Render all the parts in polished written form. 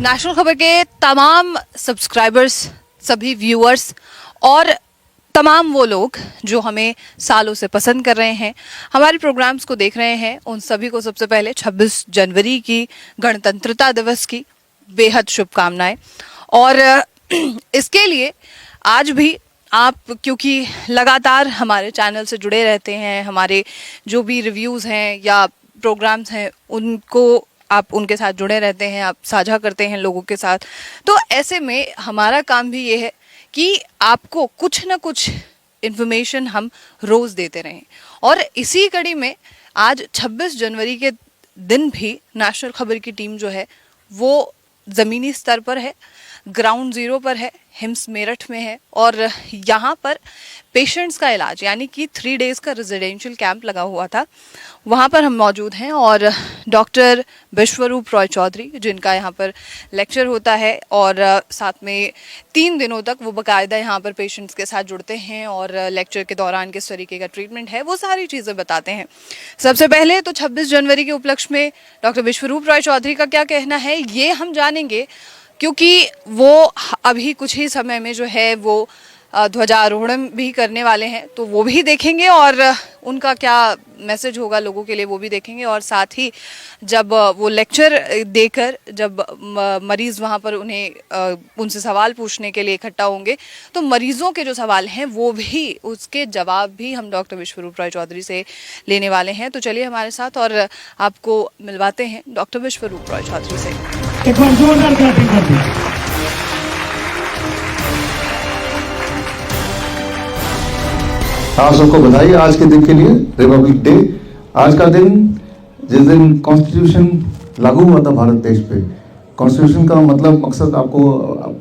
National खबर के तमाम सब्सक्राइबर्स, सभी व्यूअर्स और तमाम वो लोग जो हमें सालों से पसंद कर रहे हैं, हमारे प्रोग्राम्स को देख रहे हैं, उन सभी को सबसे पहले 26 जनवरी की गणतंत्रता दिवस की बेहद शुभकामनाएं। और इसके लिए आज भी आप क्योंकि लगातार हमारे चैनल से जुड़े रहते हैं, हमारे जो भी रिव्यूज़ हैं या प्रोग्राम्स हैं उनको आप उनके साथ जुड़े रहते हैं, आप साझा करते हैं लोगों के साथ। तो ऐसे में हमारा काम भी ये है कि आपको कुछ ना कुछ इन्फॉर्मेशन हम रोज़ देते रहें। और इसी कड़ी में आज 26 जनवरी के दिन भी नेशनल खबर की टीम जो है वो ज़मीनी स्तर पर है, ग्राउंड ज़ीरो पर है, हिम्स मेरठ में है। और यहाँ पर पेशेंट्स का इलाज यानी कि 3 डेज़ का रेजिडेंशियल कैंप लगा हुआ था, वहाँ पर हम मौजूद हैं। और डॉक्टर विश्वरूप रॉय चौधरी जिनका यहाँ पर लेक्चर होता है और साथ में 3 दिनों तक वो बाकायदा यहाँ पर पेशेंट्स के साथ जुड़ते हैं और लेक्चर के दौरान किस तरीके का ट्रीटमेंट है वो सारी चीज़ें बताते हैं। सबसे पहले तो 26 जनवरी के उपलक्ष्य में डॉक्टर विश्वरूप रॉय चौधरी का क्या कहना है ये हम जानेंगे, क्योंकि वो अभी कुछ ही समय में जो है वो ध्वजारोहण भी करने वाले हैं, तो वो भी देखेंगे और उनका क्या मैसेज होगा लोगों के लिए वो भी देखेंगे। और साथ ही जब वो लेक्चर देकर जब मरीज़ वहाँ पर उन्हें उनसे सवाल पूछने के लिए इकट्ठा होंगे तो मरीज़ों के जो सवाल हैं वो भी, उसके जवाब भी हम डॉक्टर विश्वरूप रॉय चौधरी से लेने वाले हैं। तो चलिए हमारे साथ और आपको मिलवाते हैं डॉक्टर विश्वरूप रॉय चौधरी से। एक बार जोरदार क्लैपिंग कर दीजिए। आप सबको बधाई आज के दिन के लिए, रिपब्लिक डे। आज का दिन जिस दिन कॉन्स्टिट्यूशन लागू हुआ था भारत देश पे। कॉन्स्टिट्यूशन का मतलब मकसद आपको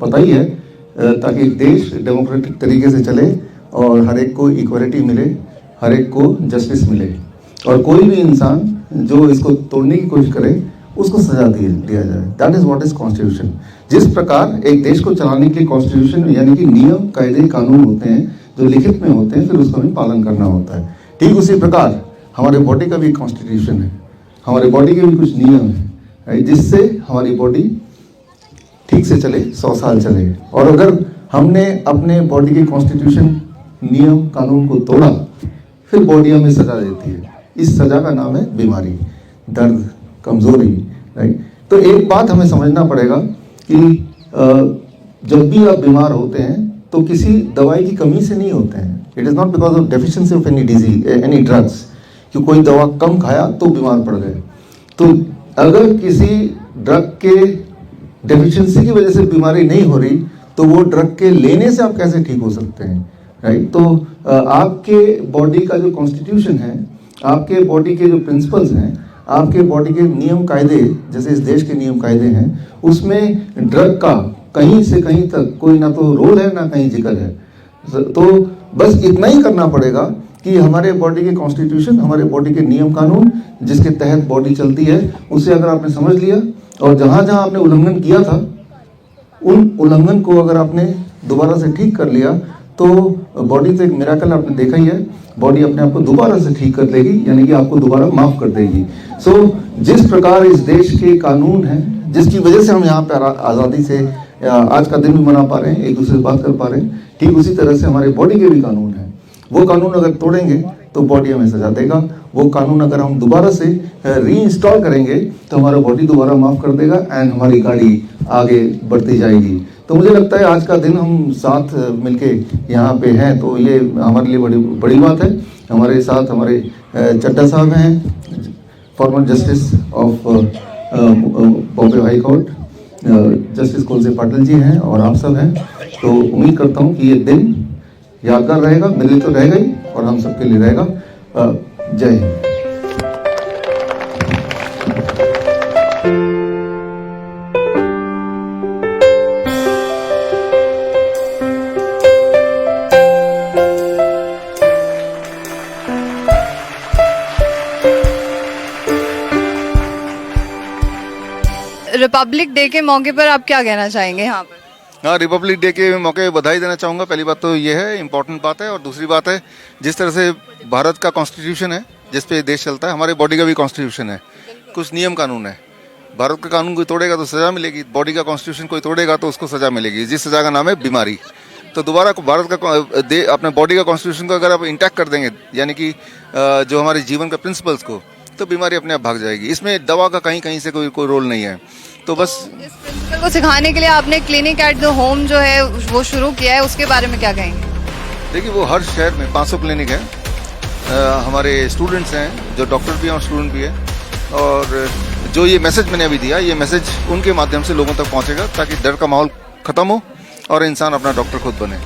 पता ही है, ताकि देश डेमोक्रेटिक तरीके से चले और हर एक को इक्वलिटी मिले, हर एक को जस्टिस मिले और कोई भी इंसान जो इसको तोड़ने की कोशिश करे उसको सजा दिया जाए। That is what is constitution. जिस प्रकार एक देश को चलाने के लिए कॉन्स्टिट्यूशन यानी कि नियम, कायदे, कानून होते हैं जो लिखित में होते हैं, फिर उसका भी पालन करना होता है। ठीक उसी प्रकार हमारे बॉडी का भी कॉन्स्टिट्यूशन है, हमारे बॉडी के भी कुछ नियम हैं जिससे हमारी बॉडी ठीक से चले, 100 साल चले। और अगर हमने अपने बॉडी के कॉन्स्टिट्यूशन, नियम, कानून को तोड़ा फिर बॉडी हमें सजा देती है। इस सजा का नाम है बीमारी, दर्द, कमजोरी। राइट। तो एक बात हमें समझना पड़ेगा कि जब भी आप बीमार होते हैं तो किसी दवाई की कमी से नहीं होते हैं। It is not because of deficiency of any disease, any drugs, कि कोई दवा कम खाया तो बीमार पड़ गए। तो अगर किसी ड्रग के डेफिशिएंसी की वजह से बीमारी नहीं हो रही तो वो ड्रग के लेने से आप कैसे ठीक हो सकते हैं। राइट। तो आपके बॉडी का जो कॉन्स्टिट्यूशन है, आपके बॉडी के जो प्रिंसिपल्स हैं, आपके बॉडी के नियम कायदे, जैसे इस देश के नियम कायदे हैं, उसमें ड्रग का कहीं से कहीं तक कोई ना तो रोल है ना कहीं जिक्र है। तो बस इतना ही करना पड़ेगा कि हमारे बॉडी के कॉन्स्टिट्यूशन, हमारे बॉडी के नियम कानून जिसके तहत बॉडी चलती है, उसे अगर आपने समझ लिया और जहाँ जहाँ आपने उल्लंघन किया था उन उल्लंघन को अगर आपने दोबारा से ठीक कर लिया तो बॉडी तो एक मिराकल आपने देखा ही है, बॉडी अपने आप को दोबारा से ठीक कर लेगी, यानी कि आपको दोबारा माफ कर देगी। सो जिस प्रकार इस देश के कानून हैं जिसकी वजह से हम यहाँ पर आज़ादी से आज का दिन भी मना पा रहे हैं, एक दूसरे से बात कर पा रहे हैं, ठीक उसी तरह से हमारे बॉडी के भी कानून हैं। वो कानून अगर तोड़ेंगे तो बॉडी हमें सजा देगा, वो कानून अगर हम दोबारा से रीइंस्टॉल करेंगे तो हमारा बॉडी दोबारा माफ कर देगा एंड हमारी गाड़ी आगे बढ़ती जाएगी। तो मुझे लगता है आज का दिन हम साथ मिलके यहाँ पे हैं तो ये हमारे लिए बड़ी बड़ी बात है। हमारे साथ हमारे चड्ढा साहब हैं, former justice of Bombay high court, justice Kulse Patil ji हैं और आप सब हैं। तो उम्मीद करता हूँ कि ये दिन यादगार रहेगा, मेरे लिए तो रहेगा ही और हम सबके लिए रहेगा। जय हिंद। रिपब्लिक डे के मौके पर आप क्या कहना चाहेंगे यहाँ पर? हाँ, रिपब्लिक डे के मौके पर बधाई देना चाहूँगा। पहली बात तो ये है, इम्पोर्टेंट बात है। और दूसरी बात है, जिस तरह से भारत का कॉन्स्टिट्यूशन है जिस पे देश चलता है, हमारे बॉडी का भी कॉन्स्टिट्यूशन है, कुछ नियम कानून है। भारत का कानून कोई तोड़ेगा तो सजा मिलेगी, बॉडी का कॉन्स्टिट्यूशन कोई तोड़ेगा तो उसको सजा मिलेगी, जिस सजा का नाम है बीमारी। तो दोबारा भारत का अपने बॉडी का कॉन्स्टिट्यूशन को अगर आप इंटैक्ट कर देंगे, यानी कि जो हमारे जीवन का प्रिंसिपल्स को, तो बीमारी अपने आप भाग जाएगी। इसमें दवा का कहीं कहीं से कोई रोल नहीं है। तो बस इस प्रिंसिपल को सिखाने के लिए आपने क्लिनिक एट द होम जो है वो शुरू किया है, उसके बारे में क्या कहेंगे? देखिए, वो हर शहर में 500 क्लिनिक है। हमारे स्टूडेंट्स हैं जो डॉक्टर भी हैं और स्टूडेंट भी हैं, और जो ये मैसेज मैंने अभी दिया, ये मैसेज उनके माध्यम से लोगों तक पहुंचेगा ताकि डर का माहौल खत्म हो और इंसान अपना डॉक्टर खुद बने।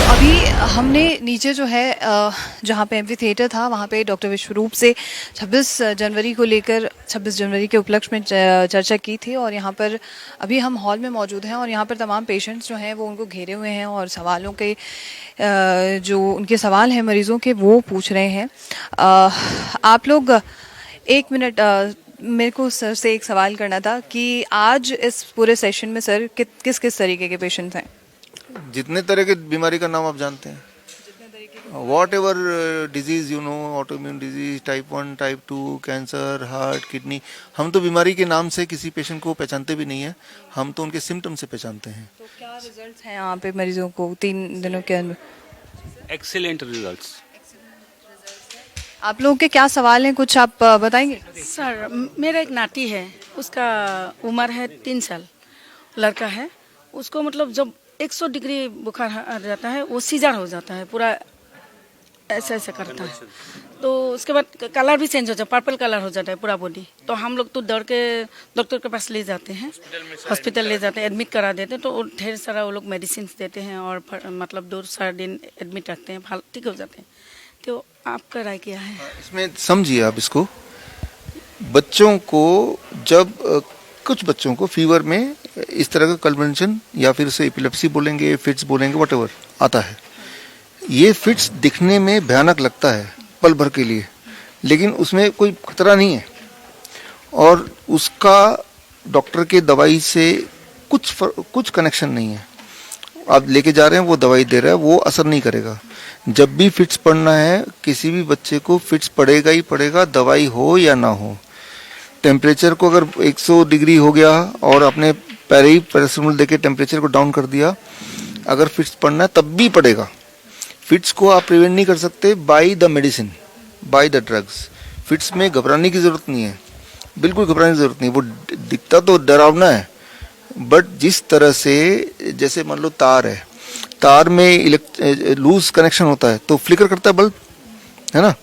अभी हमने नीचे जो है जहाँ पे एम्फी थिएटर था वहाँ पे डॉक्टर विश्वरूप से 26 जनवरी को लेकर 26 जनवरी के उपलक्ष्य में चर्चा की थी, और यहाँ पर अभी हम हॉल में मौजूद हैं और यहाँ पर तमाम पेशेंट्स जो हैं वो उनको घेरे हुए हैं और सवालों के जो उनके सवाल हैं मरीज़ों के वो पूछ रहे हैं। आप लोग एक मिनट, मेरे को सर से एक सवाल करना था कि आज इस पूरे सेशन में सर किस किस तरीके के पेशेंट्स हैं? जितने तरह के बीमारी का नाम आप जानते हैं, what ever disease you know, autoimmune disease, type 1, type 2, cancer, heart, kidney, हम तो बीमारी के नाम से किसी पेशेंट को पहचानते भी नहीं है, हम तो उनके सिम्टम से पहचानते हैं। तो क्या रिजल्ट्स हैं यहाँ पे मरीजों को 3 दिनों के अंदर? Excellent results. आप लोगों के क्या सवाल हैं, कुछ आप बताएंगे? सर, मेरा एक नाती है, उसका उम्र है 3 साल, लड़का है। उसको मतलब जब 100 डिग्री बुखार आ जाता है, वो सीजर हो जाता है, पूरा ऐसा ऐसा करता है। तो उसके बाद कलर भी चेंज हो जाता है, पर्पल कलर हो जाता है पूरा बॉडी। तो हम लोग तो डर के डॉक्टर के पास ले जाते हैं, हॉस्पिटल ले जाते हैं, एडमिट करा देते हैं। तो ढेर सारा वो लोग मेडिसिन देते हैं और मतलब 2-4 दिन एडमिट रखते हैं, ठीक हो जाते हैं। तो आपका राय क्या है इसमें? समझिए आप इसको, बच्चों को जब कुछ बच्चों को फीवर में इस तरह का कन्वल्शन या फिर उसे एपिलेप्सी बोलेंगे, फिट्स बोलेंगे, व्हाटएवर आता है। ये फिट्स दिखने में भयानक लगता है पल भर के लिए, लेकिन उसमें कोई खतरा नहीं है और उसका डॉक्टर के दवाई से कुछ कनेक्शन नहीं है। आप लेके जा रहे हैं, वो दवाई दे रहा है, वो असर नहीं करेगा। जब भी फिट्स पड़ना है, किसी भी बच्चे को फिट्स पड़ेगा ही पड़ेगा, दवाई हो या ना हो। टेम्परेचर को अगर 100 डिग्री हो गया और आपने पैरासिटामोल देके टेम्परेचर को डाउन कर दिया, अगर फिट्स पड़ना है तब भी पड़ेगा। फिट्स को आप प्रिवेंट नहीं कर सकते by the medicine, by the drugs. Fits में घबराने की ज़रूरत नहीं है, बिल्कुल घबराने की ज़रूरत नहीं। वो दिखता तो डरावना है, बट जिस तरह से, जैसे मान लो तार है, तार में लूज कनेक्शन होता है तो फ्लिकर करता है बल्ब, है ना।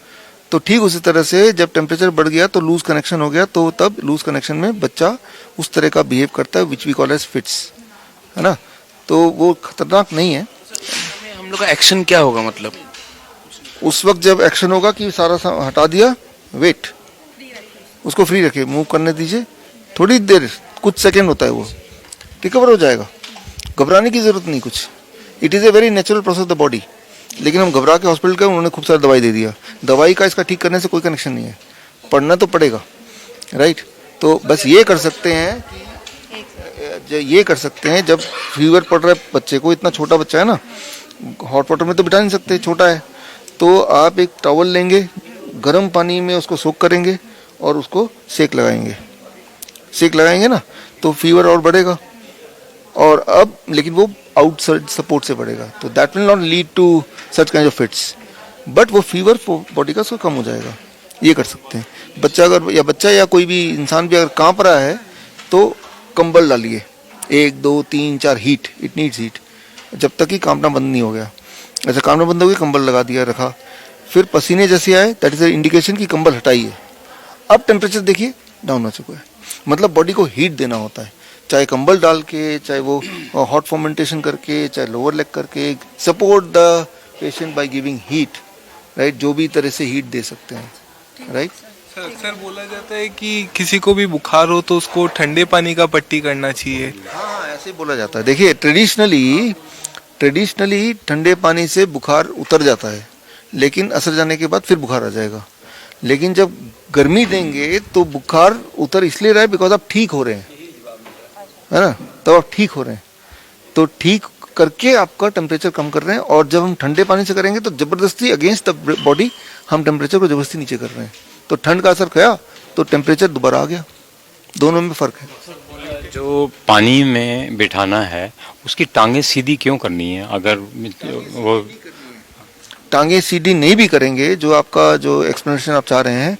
तो ठीक उसी तरह से जब टेम्परेचर बढ़ गया तो लूज कनेक्शन हो गया, तो तब लूज कनेक्शन में बच्चा उस तरह का बिहेव करता है, which we call as fits, है ना। तो वो खतरनाक नहीं है। हम लोग का एक्शन क्या होगा? मतलब उस वक्त जब एक्शन होगा कि सारा हटा दिया, वेट, उसको फ्री रखिए, मूव करने दीजिए थोड़ी देर, कुछ सेकेंड होता है, वो रिकवर हो जाएगा। घबराने की जरूरत नहीं कुछ। It is a very natural process of the body. लेकिन हम घबरा के हॉस्पिटल गए, उन्होंने खूब सारी दवाई दे दिया, दवाई का इसका ठीक करने से कोई कनेक्शन नहीं है, पढ़ना तो पड़ेगा, राइट। तो बस ये कर सकते हैं, ये कर सकते हैं जब फीवर पड़ रहा है बच्चे को, इतना छोटा बच्चा है ना, हॉट वाटर में तो बिठा नहीं सकते, छोटा है, तो आप एक टॉवल लेंगे, गर्म पानी में उसको सोक करेंगे और उसको सेक लगाएंगे ना, तो फीवर और बढ़ेगा। और अब लेकिन वो आउटसाइड सपोर्ट से बढ़ेगा, तो that will not lead to such kind of fits, but वो फीवर बॉडी का उसको कम हो जाएगा। ये कर सकते हैं। बच्चा या कोई भी इंसान भी अगर कांप रहा है तो कंबल डालिए, 1, 2, 3, 4 हीट, इट नीड्स हीट, जब तक कि कांपना बंद नहीं हो गया। ऐसा कांपना बंद हो गया, कंबल लगा दिया, रखा, फिर पसीने जैसे आए, दैट इज ए इंडिकेशन कि कंबल हटाइए। अब टेम्परेचर देखिए डाउन हो चुका है, मतलब बॉडी को हीट देना होता है, चाहे कंबल डाल के, चाहे वो हॉट फर्मेंटेशन करके, चाहे लोअर लेग करके, support the patient by giving heat, right, जो भी तरह से हीट दे सकते हैं, राइट। सर अक्सर बोला जाता है कि किसी को भी बुखार हो तो उसको ठंडे पानी का पट्टी करना चाहिए। हाँ, ऐसे ही बोला जाता है। देखिए, ट्रेडिशनली ठंडे पानी से बुखार उतर जाता है, लेकिन असर जाने के बाद फिर बुखार आ जाएगा। लेकिन जब गर्मी देंगे तो बुखार उतर इसलिए रहा है बिकॉज आप ठीक हो रहे हैं, है ना, तब आप ठीक हो रहे हैं। तो ठीक करके आपका टेम्परेचर कम कर रहे हैं, और जब हम ठंडे पानी से करेंगे तो जबरदस्ती अगेंस्ट द बॉडी हम टेम्परेचर को जबरदस्ती नीचे कर रहे हैं, तो ठंड का असर किया तो टेम्परेचर दोबारा आ गया। दोनों में फर्क है। जो पानी में बिठाना है उसकी टांगें सीधी क्यों करनी है? अगर वो टांगे सीधी नहीं भी करेंगे, जो आपका जो एक्सप्लेनेशन आप चाह रहे हैं,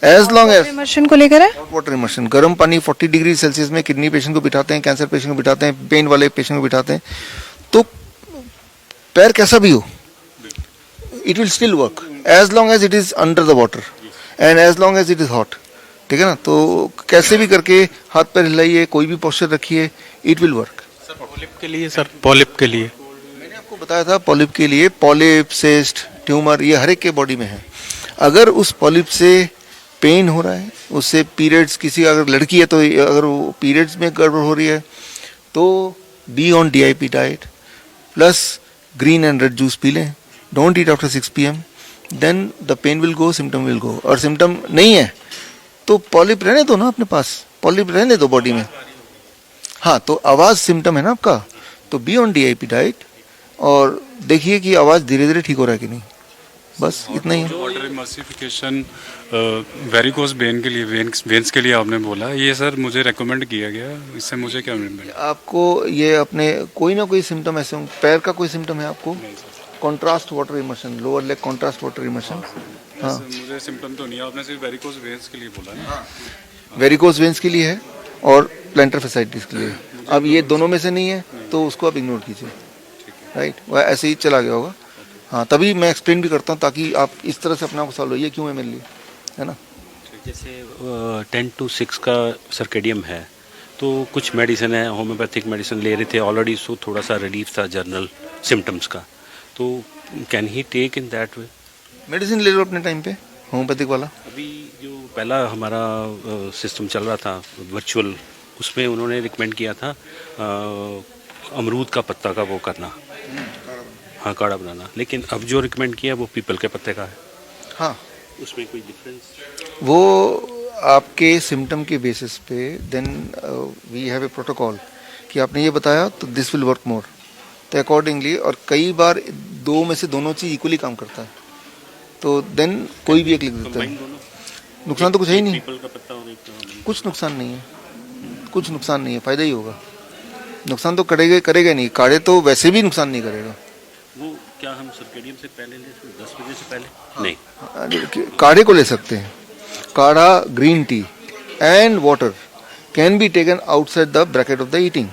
एज लॉन्ग एज इमर्शन को लेकर है। वाटर इमर्शन, गर्म पानी 40 डिग्री सेल्सियस में किडनी पेशेंट को बिठाते हैं, कैंसर पेशेंट को बिठाते हैं, पेन वाले पेशेंट को बिठाते हैं, तो पैर कैसा भी हो it will still work as long as it is under the water and as long as it is hot. ठीक है ना, तो कैसे भी करके हाथ पैर हिलाइए, कोई भी पोस्चर रखिए, it will work. Sir polyp के लिए, सर पॉलिप के लिए मैंने आपको बताया था, पॉलिप के लिए, पॉलिप, सिस्ट, ट्यूमर, ये हर एक के बॉडी में है। अगर उस पॉलिप से पेन हो रहा है, उससे पीरियड्स, किसी अगर लड़की है तो अगर वो पीरियड्स में गड़बड़ हो रही है तो be on DIP diet plus green and red juice पी लें, don't eat after 6 PM, then the pain will go, symptom will go. और सिम्टम नहीं है तो पॉलिप रहने दो ना अपने पास, पॉलिप रहने दो बॉडी में। हाँ, तो आवाज़ सिम्टम है ना आपका, तो बी ऑन DIP डाइट और देखिए कि आवाज़ धीरे धीरे ठीक हो रहा है कि नहीं, बस इतना ही है। वाटर इमर्सिफिकेशन वेरिकोस वेन के लिए, वेन्स के लिए आपने बोला, ये सर मुझे रेकमेंड किया गया, इससे मुझे क्या मिल? आपको ये अपने कोई ना कोई सिम्टम ऐसे हों, पैर का कोई सिम्टम है आपको? Contrast water immersion, lower leg contrast water immersion. हाँ, मुझे सिम्टम तो नहीं है, आपने सिर्फ वेरिकोस वेन्स के लिए बोला ना? वेरिकोस वेन्स के लिए है और प्लैंटर फैसाइटिस के लिए है। अब ये दोनों में से नहीं है तो उसको आप इग्नोर कीजिए, राइट, वह ऐसे ही चला गया होगा। हाँ, तभी मैं एक्सप्लेन भी करता हूँ ताकि आप इस तरह से अपना को सॉल्व हो, ये क्यों है मेरे लिए, है ना। जैसे 10 to 6 का सर्केडियम है, तो कुछ मेडिसिन है, होम्योपैथिक मेडिसिन ले रहे थे ऑलरेडी, सो थोड़ा सा रिलीफ था जनरल सिम्टम्स का, तो can he take in that way? Medicine ले लो अपने टाइम पे, होम्योपैथिक वाला। अभी जो पहला हमारा सिस्टम चल रहा था वर्चुअल, उसमें उन्होंने रिकमेंड किया था अमरूद का पत्ता का वो करना, हाँ, काढ़ा बनाना, लेकिन अब जो रिकमेंड किया वो पीपल के पत्ते का है। हाँ, उसमें कोई डिफरेंस? वो आपके सिम्टम के बेसिस पे, then we have a protocol कि आपने ये बताया तो दिस विल वर्क मोर, तो अकॉर्डिंगली, और कई बार दो में से दोनों चीज़ इक्वली काम करता है, तो देन कोई भी एक लिख देता है। नुकसान तो कुछ है ही नहीं, पीपल का पत्ता और एक कुछ नुकसान नहीं है, कुछ नुकसान नहीं है, फायदा ही होगा। नुकसान तो करेगा नहीं, काढ़े तो वैसे भी नुकसान नहीं करेगा। वो क्या हम सर्केडियम से पहले ले सकते, 10 बजे से पहले? नहीं, काढ़े को ले सकते हैं। काढ़ा, green tea and water can be taken outside the bracket of the eating.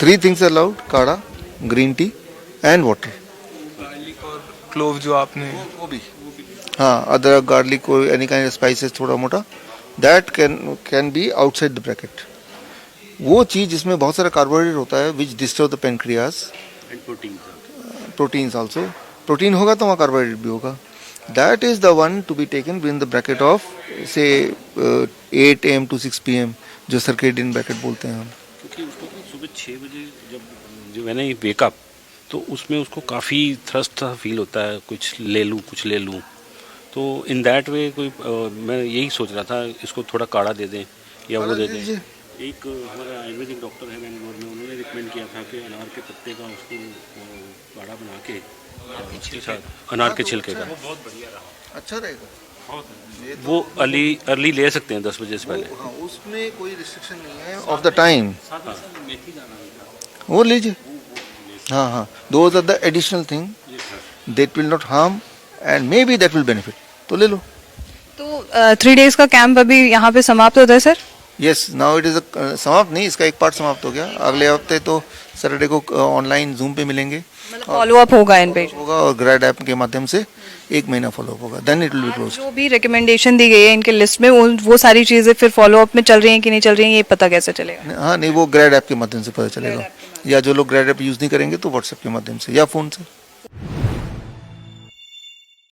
3 things allowed, काढ़ा, green tea and water. Garlic और क्लोव जो आपने, वो भी, हाँ, अदरक, गार्लिक और एनी काइंड ऑफ स्पाइसेस थोड़ा मोटा, that can be outside the bracket. वो चीज़ जिसमें बहुत सारा कार्बोहाइड्रेट होता है which disturb the pancreas, and protein. Proteins also, protein होगा तो वहाँ कार्बोहाइड्रेट भी होगा, that is the one to be taken within the bracket of से 8 AM to 6 PM, जो सर्केडियन ब्रैकेट बोलते हैं हम। क्योंकि उसको तो सुबह 6 बजे जब मैंने वेकअप, तो उसमें उसको काफ़ी थ्रस्ट सा फील होता है, कुछ ले लूँ, तो इन दैट वे कोई मैं यही सोच रहा था इसको थोड़ा काढ़ा दे दें या वो दे दें। एक हमारा आयुर्वेदिक डॉक्टर है बेंगलोर में, उन्होंने रिकमेंड किया था कि अनार के पत्ते का उसको काढ़ा बना के, उसके साथ अनार के छिलके का, अच्छा रहेगा। वो अर्ली ले सकते हैं 10 बजे से पहले। हाँ, उसमें कोई रिस्ट्रिक्शन नहीं है ऑफ द टाइम, वो लीजिए। हाँ हाँ, those are the additional thing that will not harm and maybe that will benefit, तो ले लो। तो 3 days का कैंप अभी यहाँ पे समाप्त होता है sir? Yes, now it is समाप्त नहीं, इसका एक पार्ट समाप्त हो गया। अगले हफ्ते तो सैटरडे को ऑनलाइन जूम पे मिलेंगे, फॉलो अप होगा इन पे होगा, और ग्रेड ऐप के माध्यम से 1 महीना फॉलो अप होगा, then it will be close. जो भी रिकमेंडेशन दी गई है इनके लिस्ट में, वो सारी चीजें फिर फॉलो अप में चल रही हैं कि नहीं चल रही हैं, ये पता कैसे चलेगा? हाँ नहीं, वो ग्रेड ऐप के माध्यम से पता चलेगा, या जो लोग ग्रेड ऐप यूज़ नहीं करेंगे तो व्हाट्सएप के माध्यम से या फ़ोन से।